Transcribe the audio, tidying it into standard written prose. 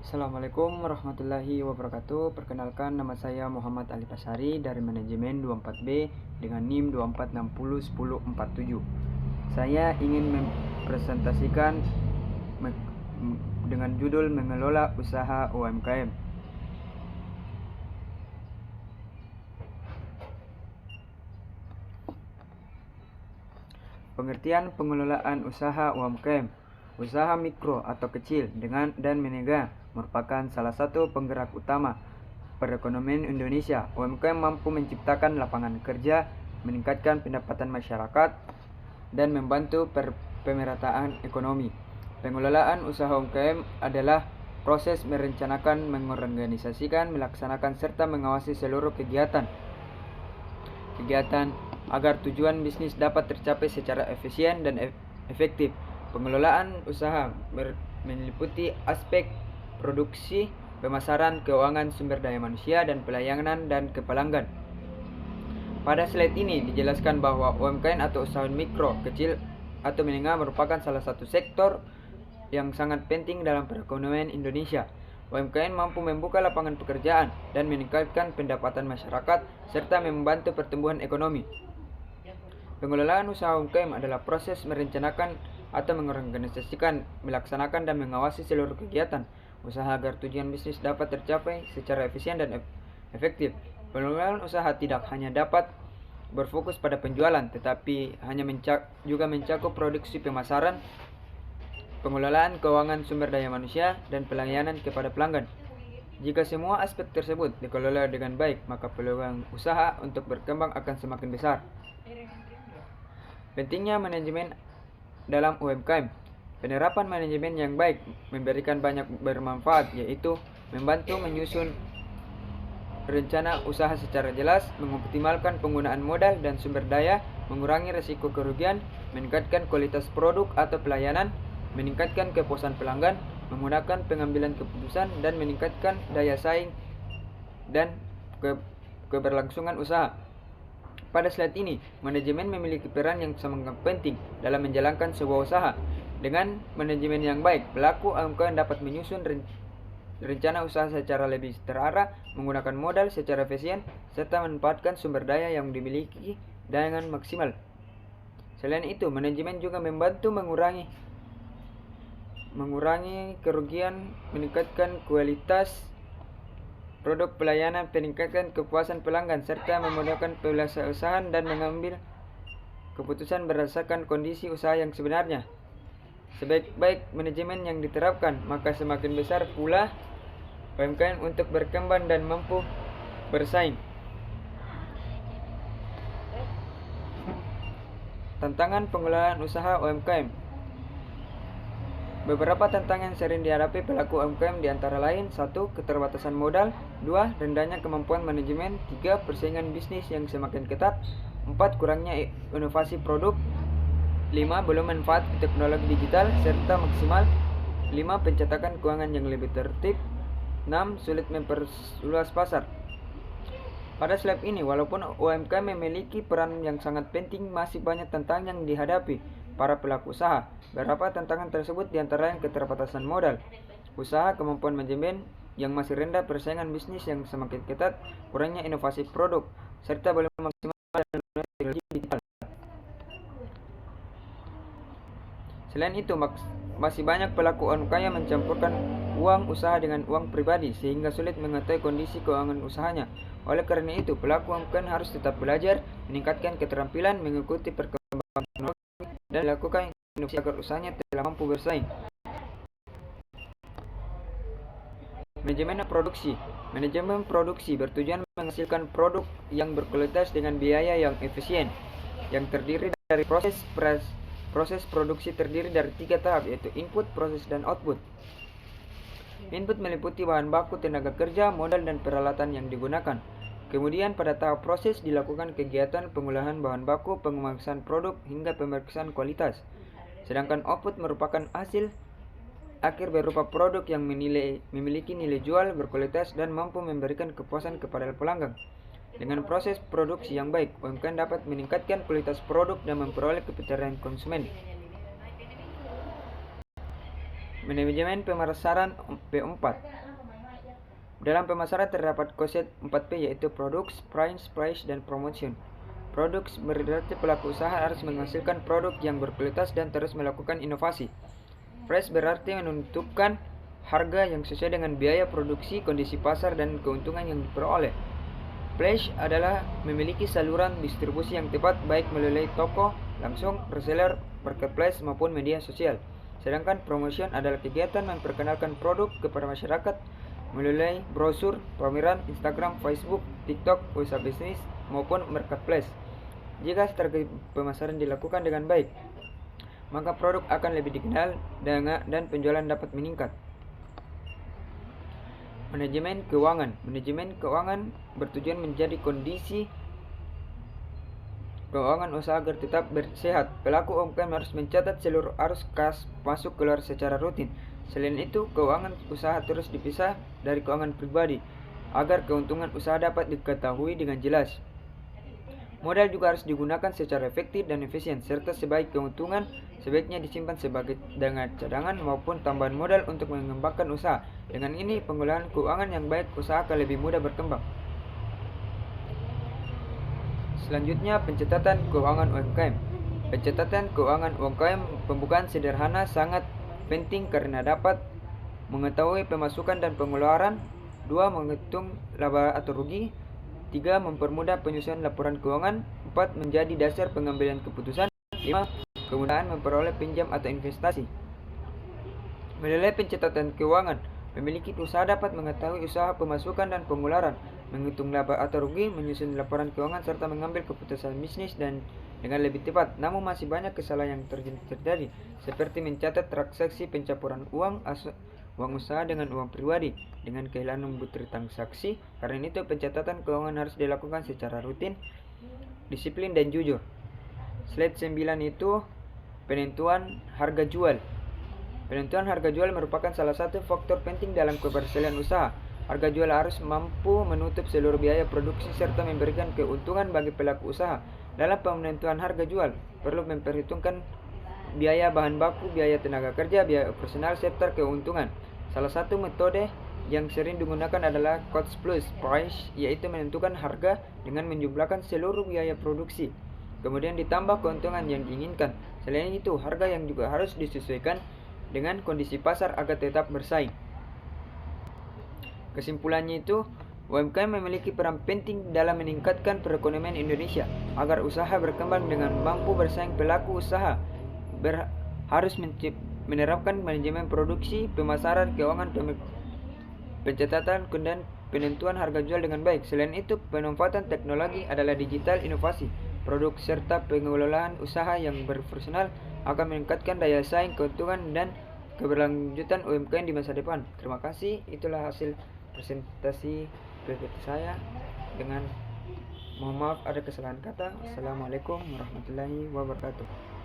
Assalamualaikum warahmatullahi wabarakatuh. Perkenalkan, nama saya Muhammad Ali Pasari dari manajemen 24B dengan NIM 24601047. Saya ingin mempresentasikan dengan judul mengelola usaha UMKM. Pengertian pengelolaan usaha UMKM. Usaha mikro atau kecil dan menengah merupakan salah satu penggerak utama perekonomian Indonesia. UMKM mampu menciptakan lapangan kerja, meningkatkan pendapatan masyarakat, dan membantu pemerataan ekonomi. Pengelolaan usaha UMKM adalah proses merencanakan, mengorganisasikan, melaksanakan, serta mengawasi seluruh kegiatan agar tujuan bisnis dapat tercapai secara efisien dan efektif. Pengelolaan usaha meliputi aspek produksi, pemasaran, keuangan, sumber daya manusia, dan pelayanan dan ke pelanggan. Pada slide ini dijelaskan bahwa UMKM atau usaha mikro, kecil, atau menengah merupakan salah satu sektor yang sangat penting dalam perekonomian Indonesia. UMKM mampu membuka lapangan pekerjaan dan meningkatkan pendapatan masyarakat serta membantu pertumbuhan ekonomi. Pengelolaan usaha UMKM adalah proses merencanakan atau mengorganisasikan, melaksanakan, dan mengawasi seluruh kegiatan usaha agar tujuan bisnis dapat tercapai secara efisien dan efektif. Pengelolaan usaha tidak hanya dapat berfokus pada penjualan, tetapi juga mencakup produksi, pemasaran, pengelolaan keuangan, sumber daya manusia, dan pelayanan kepada pelanggan. Jika semua aspek tersebut dikelola dengan baik, maka peluang usaha untuk berkembang akan semakin besar. Pentingnya manajemen dalam UMKM. Penerapan manajemen yang baik memberikan banyak bermanfaat, yaitu membantu menyusun rencana usaha secara jelas, mengoptimalkan penggunaan modal dan sumber daya, mengurangi risiko kerugian, meningkatkan kualitas produk atau pelayanan, meningkatkan kepuasan pelanggan, memudahkan pengambilan keputusan, dan meningkatkan daya saing dan keberlangsungan usaha. Pada slide ini, manajemen memiliki peran yang sangat penting dalam menjalankan sebuah usaha. Dengan manajemen yang baik, pelaku UMKM dapat menyusun rencana usaha secara lebih terarah, menggunakan modal secara efisien, serta memanfaatkan sumber daya yang dimiliki dengan maksimal. Selain itu, manajemen juga membantu mengurangi kerugian, meningkatkan kualitas produk pelayanan, meningkatkan kepuasan pelanggan, serta memudahkan pelaksana dan mengambil keputusan berdasarkan kondisi usaha yang sebenarnya. Sebaik-baik manajemen yang diterapkan, maka semakin besar pula UMKM untuk berkembang dan mampu bersaing. Tantangan pengelolaan usaha UMKM. Beberapa tantangan yang sering dihadapi pelaku UMKM di antara lain: 1. Keterbatasan modal. 2. Rendahnya kemampuan manajemen. 3. Persaingan bisnis yang semakin ketat. 4. Kurangnya inovasi produk. 5. Belum manfaat teknologi digital serta maksimal. 5. Pencetakan keuangan yang lebih tertib. 6. Sulit memperluas pasar. Pada slide ini, walaupun UMKM memiliki peran yang sangat penting, masih banyak tantangan yang dihadapi para pelaku usaha. Beberapa tantangan tersebut diantaranya keterbatasan modal usaha, kemampuan manajemen yang masih rendah, persaingan bisnis yang semakin ketat, kurangnya inovasi produk, serta belum maksimal teknologi digital. Selain itu, masih banyak pelaku UMKM yang mencampurkan uang usaha dengan uang pribadi sehingga sulit mengetahui kondisi keuangan usahanya. Oleh karena itu, pelaku UMKM harus tetap belajar, meningkatkan keterampilan, mengikuti perkembangan teknologi, dan melakukan inovasi agar usahanya telah mampu bersaing. Manajemen produksi. Manajemen produksi bertujuan menghasilkan produk yang berkualitas dengan biaya yang efisien, yang terdiri dari proses produksi terdiri dari 3 tahap, yaitu input, proses, dan output. Input meliputi bahan baku, tenaga kerja, modal, dan peralatan yang digunakan. Kemudian pada tahap proses dilakukan kegiatan pengolahan bahan baku, pengemasan produk, hingga pemeriksaan kualitas. Sedangkan output merupakan hasil akhir berupa produk yang memiliki nilai jual, berkualitas, dan mampu memberikan kepuasan kepada pelanggan. Dengan proses produksi yang baik, UMKM dapat meningkatkan kualitas produk dan memperoleh kepercayaan konsumen. Manajemen pemasaran P4. Dalam pemasaran terdapat konsep 4P, yaitu Products, Price, dan Promotion. Products berarti pelaku usaha harus menghasilkan produk yang berkualitas dan terus melakukan inovasi. Price berarti menentukan harga yang sesuai dengan biaya produksi, kondisi pasar, dan keuntungan yang diperoleh. Place adalah memiliki saluran distribusi yang tepat, baik melalui toko langsung, reseller, marketplace, maupun media sosial. Sedangkan promotion adalah kegiatan memperkenalkan produk kepada masyarakat melalui brosur, pameran, Instagram, Facebook, TikTok, website bisnis, maupun marketplace. Jika strategi pemasaran dilakukan dengan baik, maka produk akan lebih dikenal dan penjualan dapat meningkat. Manajemen keuangan. Manajemen keuangan bertujuan menjadi kondisi keuangan usaha agar tetap sehat. Pelaku UMKM harus mencatat seluruh arus kas masuk keluar secara rutin. Selain itu, keuangan usaha terus dipisah dari keuangan pribadi agar keuntungan usaha dapat diketahui dengan jelas. Modal juga harus digunakan secara efektif dan efisien, serta keuntungan sebaiknya disimpan sebagai dengan cadangan maupun tambahan modal untuk mengembangkan usaha. Dengan ini, pengelolaan keuangan yang baik, usaha akan lebih mudah berkembang. Selanjutnya, pencatatan keuangan UMKM. Pencatatan keuangan UMKM pembukaan sederhana sangat penting karena dapat mengetahui pemasukan dan pengeluaran. 2. Menghitung laba atau rugi. 3. Mempermudah penyusunan laporan keuangan. 4. Menjadi dasar pengambilan keputusan. 5. Kemudahan memperoleh pinjam atau investasi. Melalui pencatatan keuangan, pemilik usaha dapat mengetahui usaha, pemasukan, dan pengeluaran, menghitung laba atau rugi, menyusun laporan keuangan, serta mengambil keputusan bisnis dan dengan lebih tepat. Namun masih banyak kesalahan yang terjadi, seperti mencatat transaksi pencampuran uang usaha dengan uang pribadi, dengan kehilangan bukti transaksi. Karena itu, pencatatan keuangan harus dilakukan secara rutin, disiplin, dan jujur. Slide 9 itu penentuan harga jual. Penentuan harga jual merupakan salah satu faktor penting dalam keberhasilan usaha. Harga jual harus mampu menutup seluruh biaya produksi serta memberikan keuntungan bagi pelaku usaha. Dalam penentuan harga jual, perlu memperhitungkan biaya bahan baku, biaya tenaga kerja, biaya operasional, serta keuntungan. Salah satu metode yang sering digunakan adalah cost plus price, yaitu menentukan harga dengan menjumlahkan seluruh biaya produksi, kemudian ditambah keuntungan yang diinginkan. Selain itu, harga yang juga harus disesuaikan dengan kondisi pasar agar tetap bersaing. Kesimpulannya itu, UMKM memiliki peran penting dalam meningkatkan perekonomian Indonesia. Agar usaha berkembang dengan mampu bersaing, pelaku usaha harus menerapkan manajemen produksi, pemasaran, keuangan, pencatatan, dan penentuan harga jual dengan baik. Selain itu, pemanfaatan teknologi adalah digital inovasi produk serta pengelolaan usaha yang berprofesional akan meningkatkan daya saing, keuntungan, dan keberlanjutan UMKM di masa depan. Terima kasih. Itulah hasil presentasi PPT saya. Dengan mohon maaf ada kesalahan kata. Assalamualaikum warahmatullahi wabarakatuh.